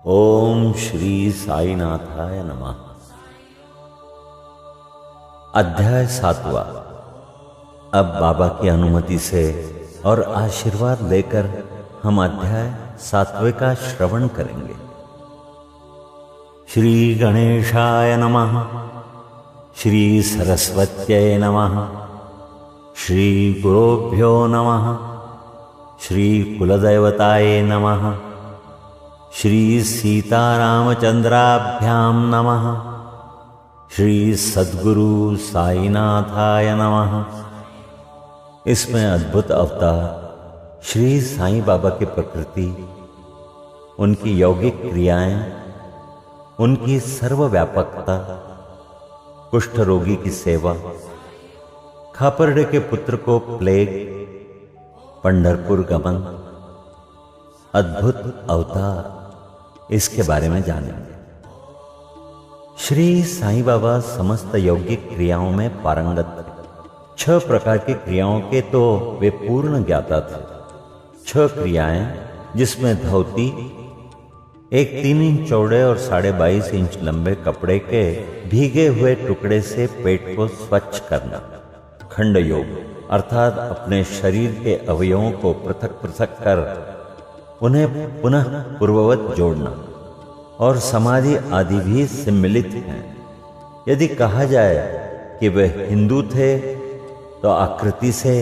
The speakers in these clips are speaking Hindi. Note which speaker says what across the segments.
Speaker 1: ओम श्री साईनाथाय नमः। अध्याय 7वां। अब बाबा की अनुमति से और आशीर्वाद लेकर हम अध्याय 7वें का श्रवण करेंगे। श्री गणेशाय नमः। श्री सरस्वत्यै नमः। श्री गुरुभ्यो नमः। श्री कुलदेवताय नमः। श्री सीतारामचंद्राभ्यां नमः। श्री सद्गुरु साईनाथाय नमः। इसमें अद्भुत अवतार श्री साईं बाबा की प्रकृति, उनकी यौगिक क्रियाएं, उनकी सर्वव्यापकता, कुष्ठ रोगी की सेवा, खापरडे के पुत्र को प्लेग, पंढरपुर गमन, अद्भुत अवतार, इसके बारे में जानेंगे। श्री साईं बाबा समस्त यौगिक क्रियाओं में पारंगत थे। 6 प्रकार की क्रियाओं के तो वे पूर्ण ज्ञाता थे। 6 क्रियाएं, जिसमें धोती, एक 3 इंच चौड़े और 22.5 इंच लंबे कपड़े के भीगे हुए टुकड़े से पेट को स्वच्छ करना, खंड योग अर्थात अपने शरीर के अवयवों को पृथक पृथक कर उन्हें पुनः पूर्ववत जोड़ना, और समाधि आदि भी सम्मिलित हैं। यदि कहा जाए कि वे हिंदू थे तो आकृति से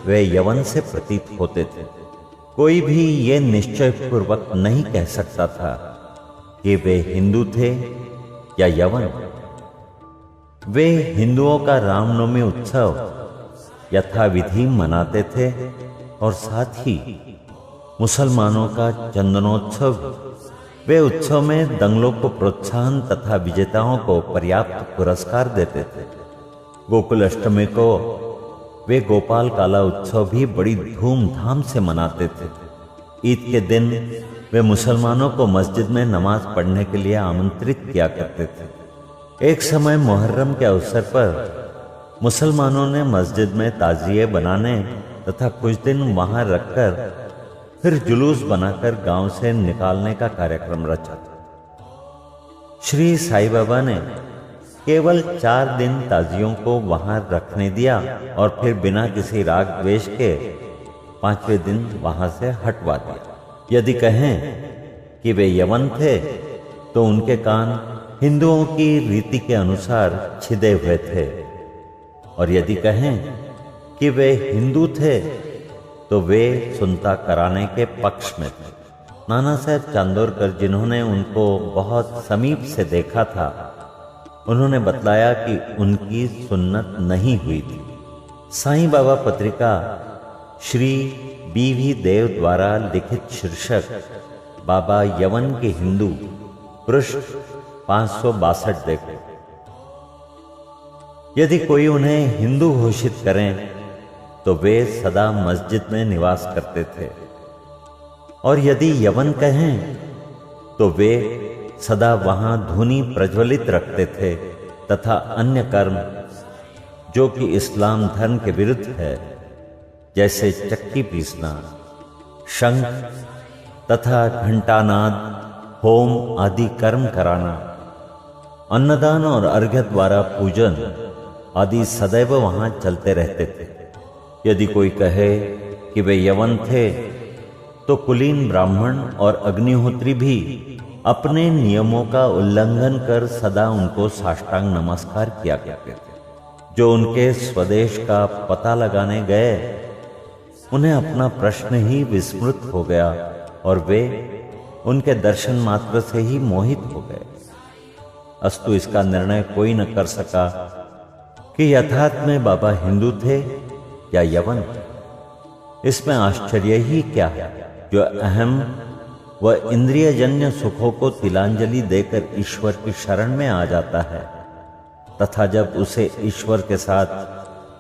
Speaker 1: वे यवन से प्रतीत होते थे। कोई भी ये निश्चय पूर्वक नहीं कह सकता था कि वे हिंदू थे या यवन। वे हिंदुओं का रामनवमी उत्सव यथाविधि मनाते थे और साथ ही मुसलमानों का चंदनोत्सव। वे उत्सव में दंगलों को प्रोत्साहन तथा विजेताओं को पर्याप्त पुरस्कार देते थे। गोकुल अष्टमी को वे गोपाल काला उत्सव भी बड़ी धूमधाम से मनाते थे। ईद के दिन वे मुसलमानों को मस्जिद में नमाज पढ़ने के लिए आमंत्रित किया करते थे। एक समय मुहर्रम के अवसर पर मुसलमानों ने मस्जिद में ताजिए बनाने तथा कुछ दिन वहां रखकर फिर जुलूस बनाकर गांव से निकालने का कार्यक्रम रचा। श्री साईं बाबा ने केवल 4 दिन ताजियों को वहां रखने दिया और फिर बिना किसी राग द्वेष के 5वें दिन वहां से हटवा दिया। यदि कहें कि वे यवन थे तो उनके कान हिंदुओं की रीति के अनुसार छिदे हुए थे, और यदि कहें कि वे हिंदू थे तो वे सुनता कराने के पक्ष में थे। नाना साहब चांदोरकर, जिन्होंने उनको बहुत समीप से देखा था, उन्होंने बतलाया कि उनकी सुन्नत नहीं हुई थी। साईं बाबा पत्रिका श्री बी.वी. देव द्वारा लिखित शीर्षक बाबा यवन के हिंदू, पृष्ठ 562 देखो। यदि कोई उन्हें हिंदू घोषित करें तो वे सदा मस्जिद में निवास करते थे, और यदि यवन कहें तो वे सदा वहां धुनी प्रज्वलित रखते थे तथा अन्य कर्म जो कि इस्लाम धर्म के विरुद्ध है, जैसे चक्की पीसना, शंख तथा घंटानाद, होम आदि कर्म कराना, अन्नदान और अर्घ्य द्वारा पूजन आदि सदैव वहां चलते रहते थे। यदि कोई कहे कि वे यवन थे तो कुलीन ब्राह्मण और अग्निहोत्री भी अपने नियमों का उल्लंघन कर सदा उनको साष्टांग नमस्कार किया करते थे। जो उनके स्वदेश का पता लगाने गए, उन्हें अपना प्रश्न ही विस्मृत हो गया और वे उनके दर्शन मात्र से ही मोहित हो गए। अस्तु इसका निर्णय कोई न कर सका कि यथार्थ में बाबा हिंदू थे या यवन। इसमें आश्चर्य ही क्या है, जो अहम व इंद्रियजन्य सुखों को तिलांजलि देकर ईश्वर की शरण में आ जाता है तथा जब उसे ईश्वर के साथ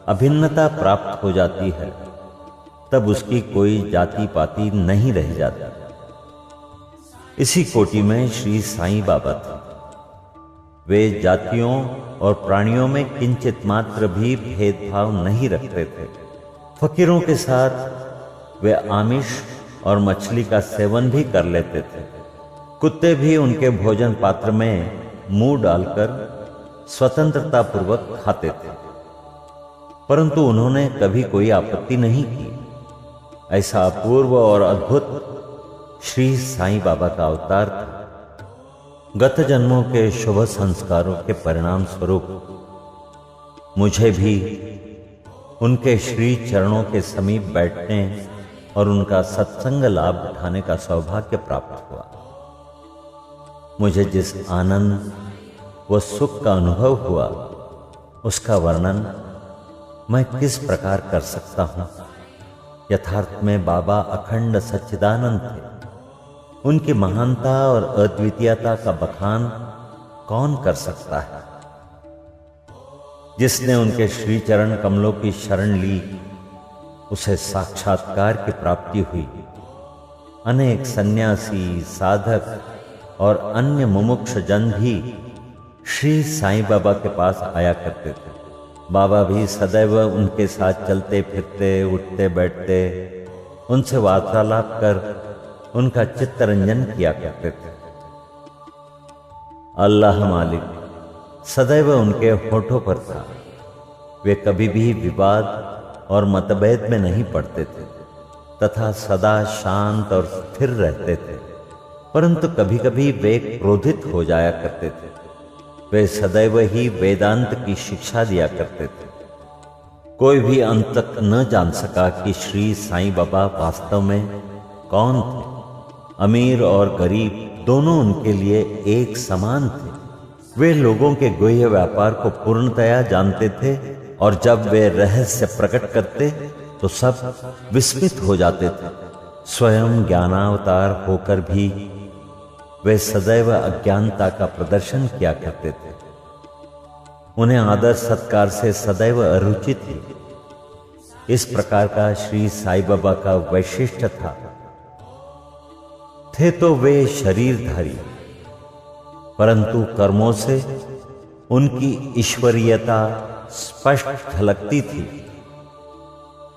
Speaker 1: अभिन्नता प्राप्त हो जाती है, तब उसकी कोई जाति पाति नहीं रह जाती। इसी कोटि में श्री साईं बाबा थे। वे जातियों और प्राणियों में किंचित मात्र भी भेदभाव नहीं रखते थे। फकीरों के साथ वे आमिष और मछली का सेवन भी कर लेते थे। कुत्ते भी उनके भोजन पात्र में मुंह डालकर स्वतंत्रता पूर्वक खाते थे, परंतु उन्होंने कभी कोई आपत्ति नहीं की। ऐसा अपूर्व और अद्भुत श्री साईं बाबा का अवतार था। गत जन्मों के शुभ संस्कारों के परिणाम स्वरूप मुझे भी उनके श्री चरणों के समीप बैठने और उनका सत्संग लाभ उठाने का सौभाग्य प्राप्त हुआ। मुझे जिस आनंद व सुख का अनुभव हुआ, उसका वर्णन मैं किस प्रकार कर सकता हूं। यथार्थ में बाबा अखंड सच्चिदानंद थे। उनकी महानता और अद्वितीयता का बखान कौन कर सकता है। जिसने उनके श्री चरण कमलों की शरण ली, उसे साक्षात्कार की प्राप्ति हुई। अनेक सन्यासी, साधक और अन्य मुमुक्ष जन भी श्री साईं बाबा के पास आया करते थे। बाबा भी सदैव उनके साथ चलते फिरते, उठते बैठते, उनसे वार्तालाप कर उनका चित्तरंजन किया करते थे। अल्लाह मालिक सदैव उनके होठों पर था। वे कभी भी विवाद और मतभेद में नहीं पड़ते थे तथा सदा शांत और स्थिर रहते थे, परंतु कभी कभी वे क्रोधित हो जाया करते थे। वे सदैव ही वेदांत की शिक्षा दिया करते थे। कोई भी अंत तक न जान सका कि श्री साईं बाबा वास्तव में कौन थे। अमीर और गरीब दोनों उनके लिए एक समान थे। वे लोगों के गुह्य व्यापार को पूर्णतया जानते थे और जब वे रहस्य प्रकट करते तो सब विस्मित हो जाते थे। स्वयं ज्ञानावतार होकर भी वे सदैव अज्ञानता का प्रदर्शन किया करते थे। उन्हें आदर सत्कार से सदैव अरुचि थी। इस प्रकार का श्री साईं बाबा का वैशिष्ट्य था। थे तो वे शरीरधारी, परंतु कर्मों से उनकी ईश्वरीयता स्पष्ट झलकती थी।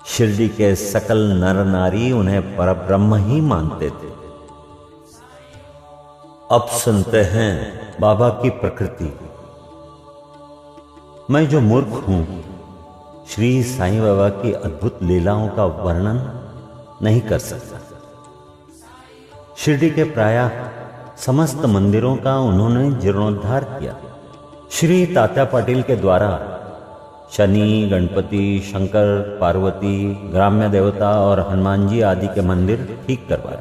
Speaker 1: शिरडी के सकल नर नारी उन्हें परब्रह्म ही मानते थे। अब सुनते हैं बाबा की प्रकृति। मैं जो मूर्ख हूं, श्री साईं बाबा की अद्भुत लीलाओं का वर्णन नहीं कर सकता। शिरडी के प्रायः समस्त मंदिरों का उन्होंने जीर्णोद्धार किया। श्री तात्या पाटिल के द्वारा शनि, गणपति, शंकर, पार्वती, ग्राम्य देवता और हनुमान जी आदि के मंदिर ठीक करवाए।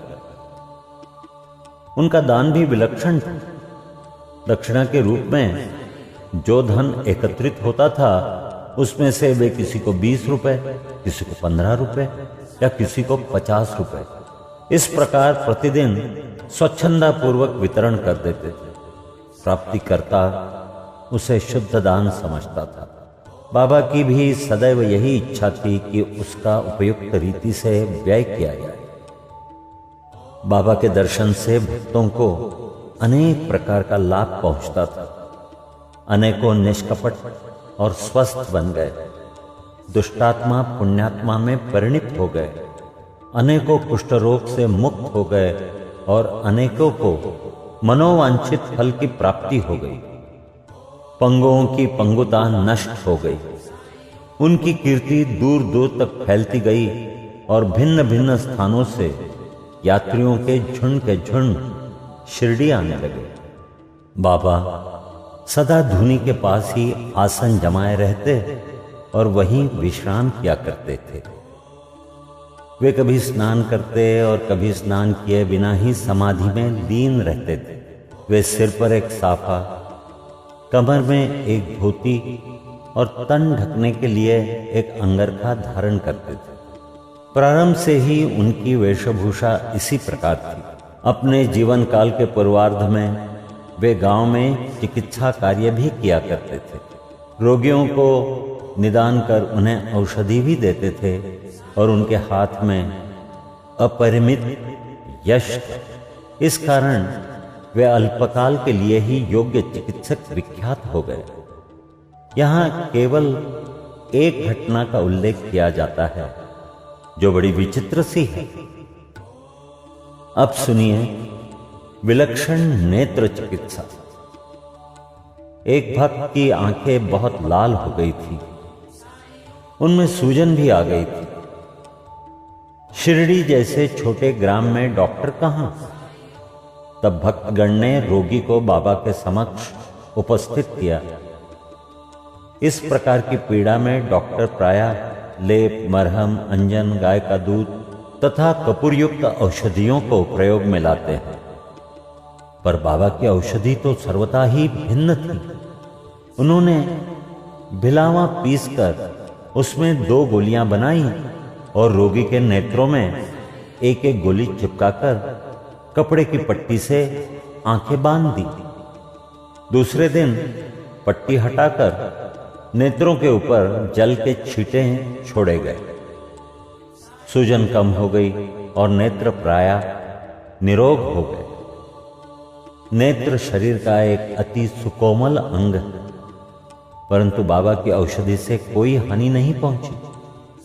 Speaker 1: उनका दान भी विलक्षण था। दक्षिणा के रूप में जो धन एकत्रित होता था, उसमें से वे किसी को 20 रुपए, किसी को 15 रुपए या किसी को 50 रुपए, इस प्रकार प्रतिदिन स्वच्छंदा पूर्वक वितरण कर देते थे। प्राप्तिकर्ता उसे शुद्ध दान समझता था। बाबा की भी सदैव यही इच्छा थी कि उसका उपयुक्त रीति से व्यय किया जाए। बाबा के दर्शन से भक्तों को अनेक प्रकार का लाभ पहुंचता था। अनेकों निष्कपट और स्वस्थ बन गए। दुष्टात्मा पुण्यात्मा में परिणित हो गए। अनेकों कुष्ठ रोग से मुक्त हो गए और अनेकों को मनोवांछित फल की प्राप्ति हो गई। पंगुओं की पंगुता नष्ट हो गई। उनकी कीर्ति दूर दूर तक फैलती गई और भिन्न भिन्न स्थानों से यात्रियों के झुंड शिरडी आने लगे। बाबा सदा धुनी के पास ही आसन जमाए रहते और वहीं विश्राम किया करते थे। वे कभी स्नान करते और कभी स्नान किए बिना ही समाधि में लीन रहते थे। वे सिर पर एक साफा, कमर में एक धोती और तन ढकने के लिए एक अंगरखा धारण करते थे। प्रारंभ से ही उनकी वेशभूषा इसी प्रकार थी। अपने जीवन काल के पूर्वार्ध में वे गांव में चिकित्सा कार्य भी किया करते थे। रोगियों को निदान कर उन्हें औषधि भी देते थे और उनके हाथ में अपरिमित यश था। इस कारण वे अल्पकाल के लिए ही योग्य चिकित्सक विख्यात हो गए। यहाँ केवल एक घटना का उल्लेख किया जाता है जो बड़ी विचित्र सी है। अब सुनिए विलक्षण नेत्र चिकित्सा। एक भक्त की आंखें बहुत लाल हो गई थी, उनमें सूजन भी आ गई थी। शिरडी जैसे छोटे ग्राम में डॉक्टर कहां? तब भक्तगण ने रोगी को बाबा के समक्ष उपस्थित किया। इस प्रकार की पीड़ा में डॉक्टर प्रायः लेप, मरहम, अंजन, गाय का दूध तथा कपूरयुक्त औषधियों को प्रयोग में लाते हैं, पर बाबा की औषधि तो सर्वथा ही भिन्न थी। उन्होंने भिलावा पीसकर उसमें 2 गोलियां बनाई और रोगी के नेत्रों में एक एक गोली चिपकाकर कपड़े की पट्टी से आंखें बांध दी। दूसरे दिन पट्टी हटाकर नेत्रों के ऊपर जल के छींटे छोड़े गए। सूजन कम हो गई और नेत्र प्रायः निरोग हो गए। नेत्र शरीर का एक अति सुकोमल अंग है, परंतु बाबा की औषधि से कोई हानि नहीं पहुंची,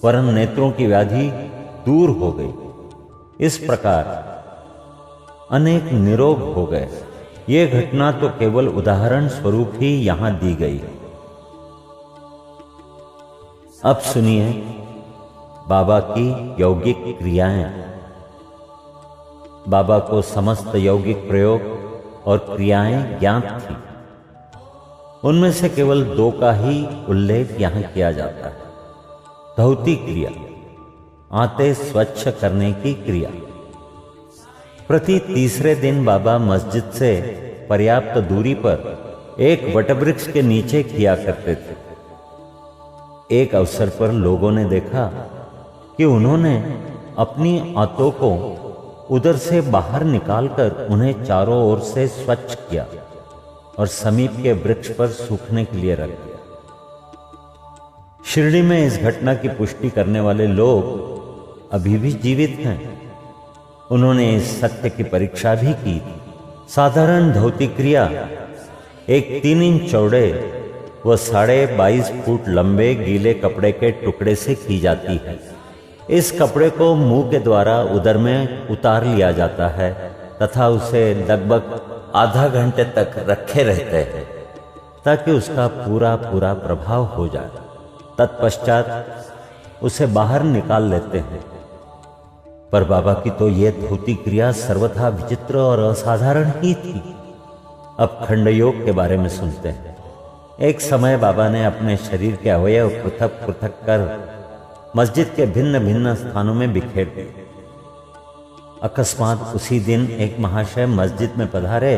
Speaker 1: वरन नेत्रों की व्याधि दूर हो गई। इस प्रकार अनेक निरोग हो गए। ये घटना तो केवल उदाहरण स्वरूप ही यहां दी गई है। अब सुनिए बाबा की यौगिक क्रियाएं। बाबा को समस्त यौगिक प्रयोग और क्रियाएं ज्ञात थी। उनमें से केवल 2 का ही उल्लेख यहां किया जाता है। धौती क्रिया, आंतें स्वच्छ करने की क्रिया। प्रति तीसरे दिन बाबा मस्जिद से पर्याप्त दूरी पर एक वटवृक्ष के नीचे किया करते थे। एक अवसर पर लोगों ने देखा कि उन्होंने अपनी आंतों को उधर से बाहर निकालकर उन्हें चारों ओर से स्वच्छ किया और समीप के वृक्ष पर सूखने के लिए रख दिया। शिरडी में इस घटना की पुष्टि करने वाले लोग अभी भी जीवित हैं। उन्होंने इस सत्य की परीक्षा भी की। साधारण धौती क्रिया एक 3 इंच चौड़े व 22.5 फुट लंबे गीले कपड़े के टुकड़े से की जाती है। इस कपड़े को मुंह के द्वारा उदर में उतार लिया जाता है तथा उसे लगभग आधा घंटे तक रखे रहते हैं ताकि उसका पूरा प्रभाव हो जाए। तत्पश्चात उसे बाहर निकाल लेते हैं। पर बाबा की तो यह धौती क्रिया सर्वथा विचित्र और असाधारण ही थी। अब खंडयोग के बारे में सुनते हैं। एक समय बाबा ने अपने शरीर के अवयव पृथक कर मस्जिद के भिन्न भिन्न स्थानों में बिखेर दिए। अकस्मात उसी दिन एक महाशय मस्जिद में पधारे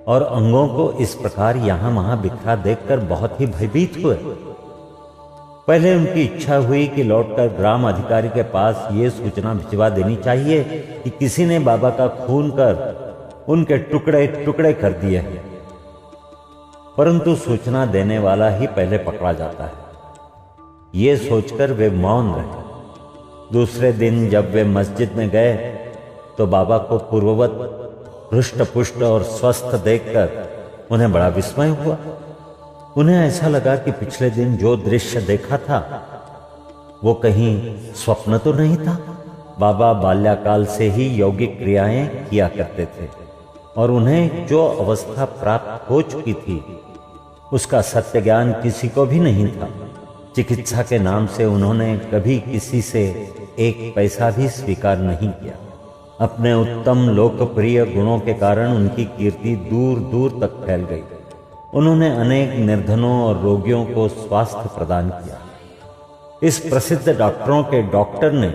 Speaker 1: और अंगों को इस प्रकार यहां वहां बिखरा देखकर बहुत ही भयभीत हुए। पहले उनकी इच्छा हुई कि लौटकर ग्राम अधिकारी के पास ये सूचना भिजवा देनी चाहिए कि किसी ने बाबा का खून कर उनके टुकड़े टुकड़े कर दिए हैं, परंतु सूचना देने वाला ही पहले पकड़ा जाता है। ये सोचकर वे मौन रहे। दूसरे दिन जब वे मस्जिद में गए तो बाबा को पूर्ववत हृष्ट पुष्ट और स्वस्थ देखकर उन्हें बड़ा विस्मय हुआ। उन्हें ऐसा लगा कि पिछले दिन जो दृश्य देखा था वो कहीं स्वप्न तो नहीं था। बाबा बाल्यकाल से ही यौगिक क्रियाएं किया करते थे और उन्हें जो अवस्था प्राप्त हो चुकी थी उसका सत्य ज्ञान किसी को भी नहीं था। चिकित्सा के नाम से उन्होंने कभी किसी से 1 पैसा भी स्वीकार नहीं किया। अपने उत्तम लोकप्रिय गुणों के कारण उनकी कीर्ति दूर दूर तक फैल गई। उन्होंने अनेक निर्धनों और रोगियों को स्वास्थ्य प्रदान किया। इस प्रसिद्ध डॉक्टरों के डॉक्टर ने,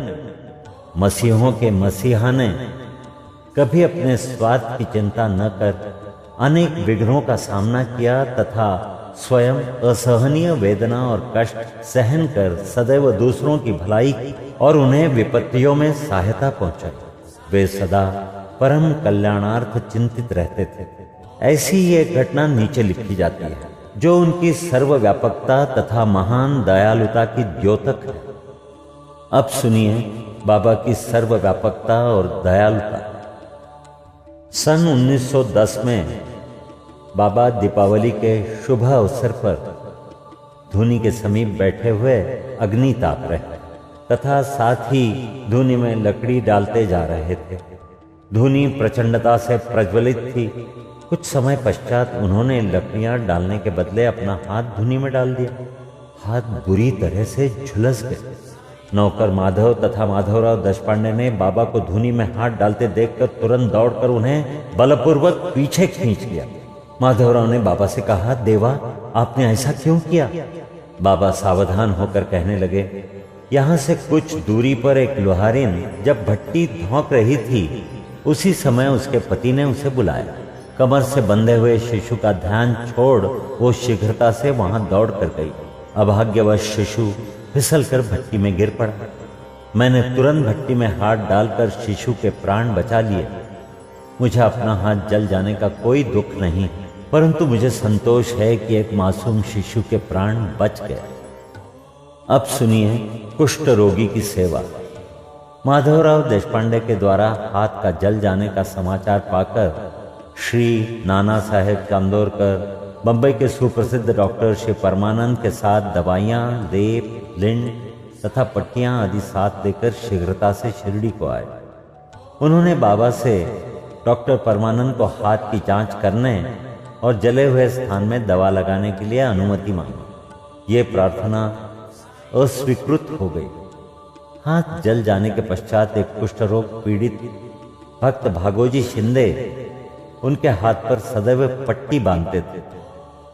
Speaker 1: मसीहों के मसीहा ने कभी अपने स्वार्थ की चिंता न कर अनेक विघ्नों का सामना किया तथा स्वयं असहनीय वेदना और कष्ट सहन कर सदैव दूसरों की भलाई की और उन्हें विपत्तियों में सहायता पहुंचाई। वे सदा परम कल्याणार्थ चिंतित रहते थे। ऐसी ही एक घटना नीचे लिखी जाती है जो उनकी सर्वव्यापकता तथा महान दयालुता की द्योतक है। अब सुनिए बाबा की सर्वव्यापकता और दयालुता। सन 1910 में बाबा दीपावली के शुभ अवसर पर धूनी के समीप बैठे हुए अग्नि ताप रहे तथा साथ ही धूनी में लकड़ी डालते जा रहे थे। धुनी प्रचंडता से प्रज्वलित थी। कुछ समय पश्चात उन्होंने लकड़ियां डालने के बदले अपना हाथ धुनी में डाल दिया। हाथ बुरी तरह से झुलस गए। नौकर माधव तथा माधवराव देशपांडे ने बाबा को धुनी में हाथ डालते देखकर तुरंत दौड़कर उन्हें बलपूर्वक पीछे खींच लिया। माधवराव ने बाबा से कहा, देवा, आपने ऐसा क्यों किया? बाबा सावधान होकर कहने लगे, यहाँ से कुछ दूरी पर एक लोहारिन जब भट्टी धौंक रही थी, उसी समय उसके पति ने उसे बुलाया। कमर से बंधे हुए शिशु का ध्यान छोड़ वो शीघ्रता से वहां दौड़ कर गई। अभाग्यवश शिशु फिसलकर भट्टी में गिर पड़ा। मैंने तुरंत भट्टी में हाथ डालकर शिशु के प्राण बचा लिए। मुझे अपना हाथ जल जाने का कोई दुख नहीं, परंतु मुझे संतोष है कि एक मासूम शिशु के प्राण बच गए। अब सुनिए कुष्ठ रोगी की सेवा। माधवराव देशपांडे के द्वारा हाथ का जल जाने का समाचार पाकर श्री नाना साहेब चांदोरकर बंबई के सुप्रसिद्ध डॉक्टर श्री परमानंद के साथ दवाइयाँ, लेप, लिंड तथा पट्टियाँ आदि साथ लेकर शीघ्रता से शिरडी को आए। उन्होंने बाबा से डॉक्टर परमानंद को हाथ की जांच करने और जले हुए स्थान में दवा लगाने के लिए अनुमति मांगी। ये प्रार्थना अस्वीकृत हो गई। हाथ जल जाने के पश्चात एक कुष्ठ रोग पीड़ित भक्त भागोजी शिंदे उनके हाथ पर सदैव पट्टी बांधते थे।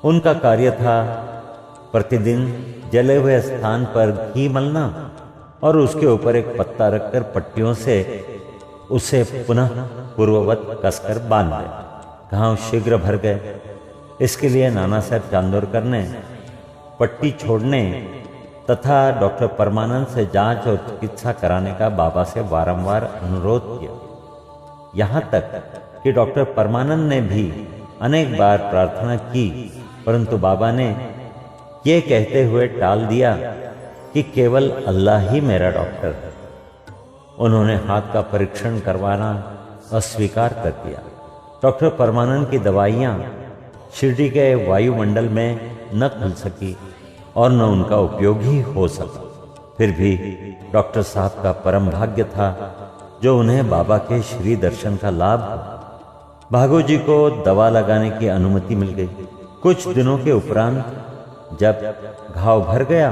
Speaker 1: उनका कार्य था प्रतिदिन जले हुए स्थान पर घी मलना और उसके ऊपर एक पत्ता रखकर पट्टियों से उसे पुनः पूर्ववत कसकर बांध दे। घाव शीघ्र भर गए। इसके लिए नाना साहब चांदोरकर ने पट्टी छोड़ने तथा डॉक्टर परमानंद से जांच और चिकित्सा कराने का बाबा से वारंवार अनुरोध किया। यहाँ तक कि डॉक्टर परमानंद ने भी अनेक बार प्रार्थना की, परंतु बाबा ने ये कहते हुए टाल दिया कि केवल अल्लाह ही मेरा डॉक्टर है। उन्होंने हाथ का परीक्षण करवाना अस्वीकार कर दिया। डॉक्टर परमानंद की दवाइयाँ शिरडी के वायुमंडल में न खुल सकी और न उनका उपयोग ही हो सका। फिर भी डॉक्टर साहब का परम भाग्य था जो उन्हें बाबा के श्री दर्शन का लाभ हुआ। भागोजी को दवा लगाने की अनुमति मिल गई। कुछ दिनों के उपरांत जब घाव भर गया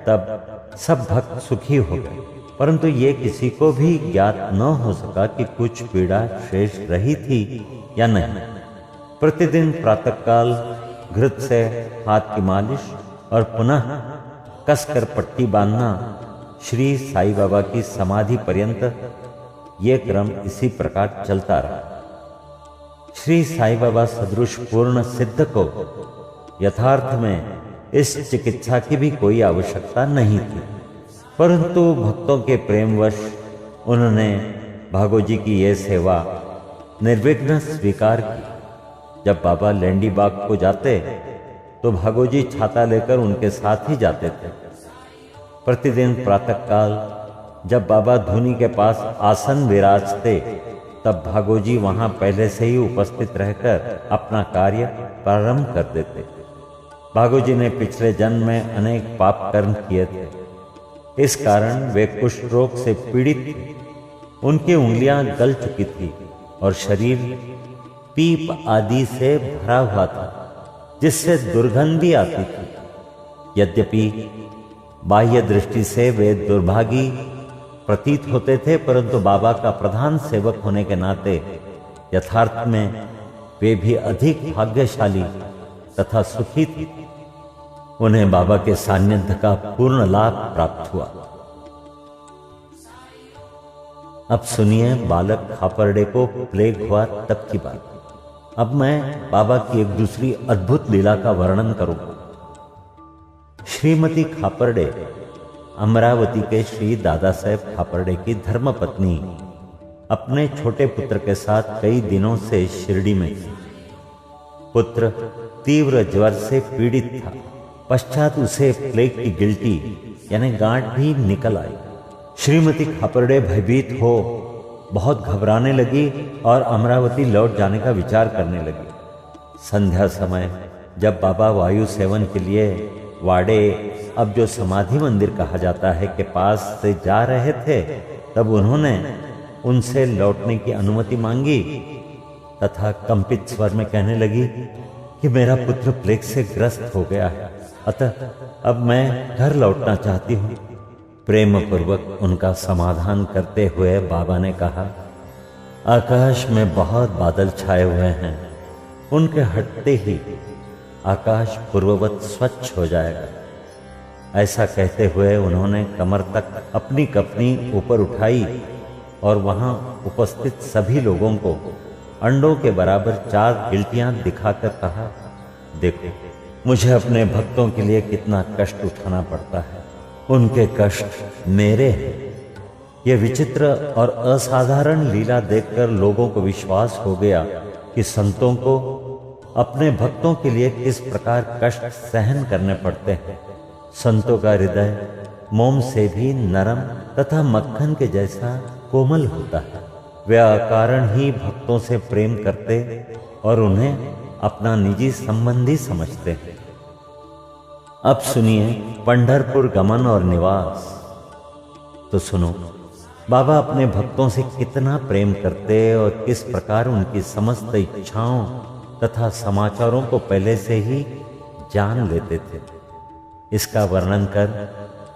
Speaker 1: तब सब भक्त सुखी हो गए, परंतु ये किसी को भी ज्ञात न हो सका कि कुछ पीड़ा शेष रही थी या नहीं। प्रतिदिन प्रातःकाल घृत से हाथ की मालिश और पुनः कसकर पट्टी बांधना श्री साईं बाबा की समाधि पर्यंत ये क्रम इसी प्रकार चलता रहा। श्री साईं बाबा सदृश पूर्ण सिद्ध को यथार्थ में इस चिकित्सा की भी कोई आवश्यकता नहीं थी, परंतु भक्तों के प्रेमवश उन्होंने भागोजी की ये सेवा निर्विघ्न स्वीकार की। जब बाबा लेंडी बाग को जाते तो भागोजी छाता लेकर उनके साथ ही जाते थे। प्रतिदिन प्रातःकाल जब बाबा धुनी के पास आसन विराजते तब भागोजी वहां पहले से ही उपस्थित रहकर अपना कार्य प्रारंभ कर देते। भागोजी ने पिछले जन्म में अनेक पाप कर्म किए थे, इस कारण वे कुष्ठ रोग से पीड़ित थे। उनकी उंगलियां गल चुकी थी और शरीर पीप आदि से भरा हुआ था, जिससे दुर्गंध भी आती थी। यद्यपि बाह्य दृष्टि से वे दुर्भागी प्रतीत होते थे, परंतु बाबा का प्रधान सेवक होने के नाते यथार्थ में वे भी अधिक भाग्यशाली तथा सुखी थे। उन्हें बाबा के सान्निध्य का पूर्ण लाभ प्राप्त हुआ। अब सुनिए बालक खापरडे को प्लेग हुआ तब की बात। अब मैं बाबा की एक दूसरी अद्भुत लीला का वर्णन करूंगा। श्रीमती खापरडे अमरावती के श्री दादा साहेब खापरडे की धर्मपत्नी अपने छोटे पुत्र के साथ कई दिनों से शिरडी में थी। पुत्र तीव्र ज्वर से पीड़ित था। पश्चात उसे प्लेग की गिल्टी यानी गांठ भी निकल आई। श्रीमती खापरडे भयभीत हो बहुत घबराने लगी और अमरावती लौट जाने का विचार करने लगी। संध्या समय जब बाबा वायु सेवन के लिए वाड़े, अब जो समाधि मंदिर कहा जाता है, के पास से जा रहे थे, तब उन्होंने उनसे लौटने की अनुमति मांगी तथा कंपित स्वर में कहने लगी कि मेरा पुत्र प्लेग से ग्रस्त हो गया है, अतः अब मैं घर लौटना चाहती हूँ। प्रेम पूर्वक उनका समाधान करते हुए बाबा ने कहा, आकाश में बहुत बादल छाए हुए हैं, उनके हटते ही आकाश पूर्ववत स्वच्छ हो जाएगा। ऐसा कहते हुए उन्होंने कमर तक अपनी कफनी ऊपर उठाई और वहां उपस्थित सभी लोगों को अंडों के बराबर 4 गिल्टियां दिखाकर कहा, देखो मुझे अपने भक्तों के लिए कितना कष्ट उठाना पड़ता है, उनके कष्ट मेरे हैं। यह विचित्र और असाधारण लीला देखकर लोगों को विश्वास हो गया कि संतों को अपने भक्तों के लिए किस प्रकार कष्ट सहन करने पड़ते हैं। संतों का हृदय मोम से भी नरम तथा मक्खन के जैसा कोमल होता है। वे अकारण ही भक्तों से प्रेम करते और उन्हें अपना निजी संबंधी समझते हैं। अब सुनिए पंढरपुर गमन और निवास। तो सुनो, बाबा अपने भक्तों से कितना प्रेम करते और किस प्रकार उनकी समस्त इच्छाओं तथा समाचारों को पहले से ही जान लेते थे। इसका वर्णन कर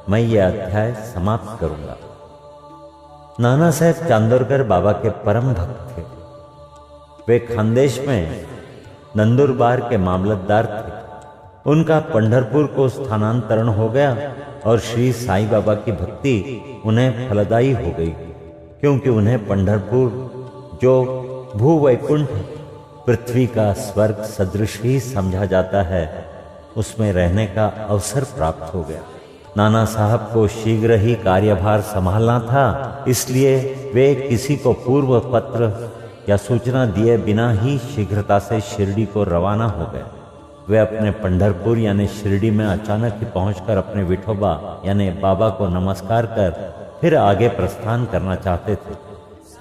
Speaker 1: मैं यह अध्याय समाप्त करूंगा। नाना साहेब चांदोरकर बाबा के परम भक्त थे। वे खानदेश में नंदुरबार के मामलतदार थे। उनका पंढरपुर को स्थानांतरण हो गया और श्री साईं बाबा की भक्ति उन्हें फलदायी हो गई, क्योंकि उन्हें पंढरपुर, जो भूवैकुंठ पृथ्वी का स्वर्ग सदृश ही समझा जाता है, उसमें रहने का अवसर प्राप्त हो गया। नाना साहब को शीघ्र ही कार्यभार संभालना था, इसलिए वे किसी को पूर्व पत्र या सूचना दिए बिना ही शीघ्रता से शिरडी को रवाना हो गए। वे अपने पंढरपुर यानी शिरडी में अचानक ही पहुंचकर अपने विठोबा यानी बाबा को नमस्कार कर फिर आगे प्रस्थान करना चाहते थे।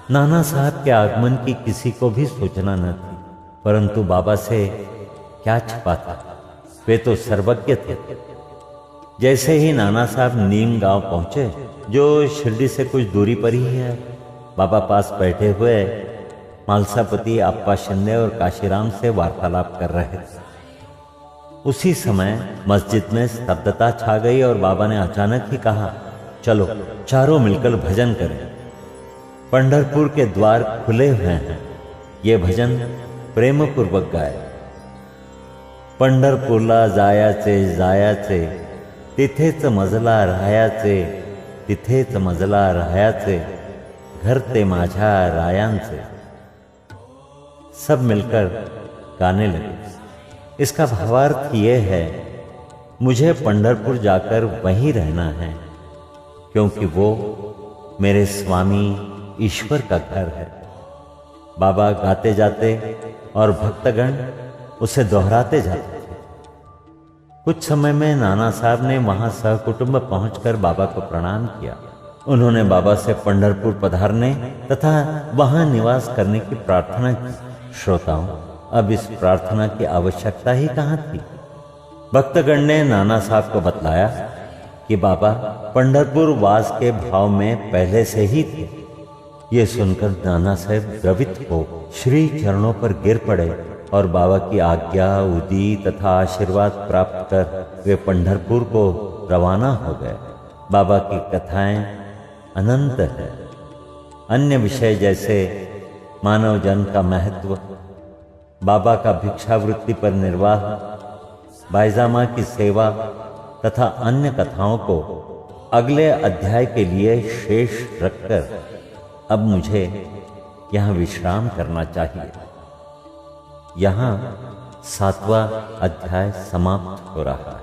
Speaker 1: नाना साहब के आगमन की किसी को भी सूचना न थी, परंतु बाबा से क्या छिपा था, वे तो सर्वज्ञ थे। जैसे ही नाना साहब नीम गांव पहुंचे, जो शिरडी से कुछ दूरी पर ही है, बाबा पास बैठे हुए मालसापति अप्पा शिंदे और काशीराम से वार्तालाप कर रहे थे। उसी समय मस्जिद में स्तब्धता छा गई और बाबा ने अचानक ही कहा, चलो चारों मिलकर भजन करें। पंढरपुर के द्वार खुले हुए हैं, ये भजन प्रेम पूर्वक गाए। पंढरपूरला जायाचे जायाचे, तिथेच मजला राहायाचे, तिथेच मजला राहायाचे, घर ते माझ्या रायांचे। सब मिलकर गाने लगे। इसका भावार्थ ये है, मुझे पंढरपुर जाकर वहीं रहना है, क्योंकि वो मेरे स्वामी ईश्वर का घर है। बाबा गाते जाते और भक्तगण उसे दोहराते जाते थे। कुछ समय में नाना साहब ने वहां सहकुटुंब पहुंचकर बाबा को प्रणाम किया। उन्होंने बाबा से पंढरपुर पधारने तथा वहां निवास करने की प्रार्थना की। श्रोताओं, अब इस प्रार्थना की आवश्यकता ही कहाँ थी। भक्तगण ने नाना साहब को बतलाया कि बाबा पंढरपुर वास के भाव में पहले से ही थे। ये सुनकर नाना साहब द्रवित हो श्री चरणों पर गिर पड़े और बाबा की आज्ञा, उदी तथा आशीर्वाद प्राप्त कर वे पंढरपुर को रवाना हो गए। बाबा की कथाएं अनंत है। अन्य विषय जैसे मानव जन्म का महत्व, बाबा का भिक्षावृत्ति पर निर्वाह, बायजामा की सेवा तथा अन्य कथाओं को अगले अध्याय के लिए शेष रखकर अब मुझे यहाँ विश्राम करना चाहिए। यहाँ 7वां अध्याय समाप्त हो रहा है।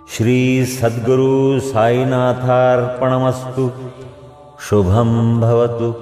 Speaker 1: श्री सद्गुरु साईनाथार्पणमस्तु। शुभम भवतु।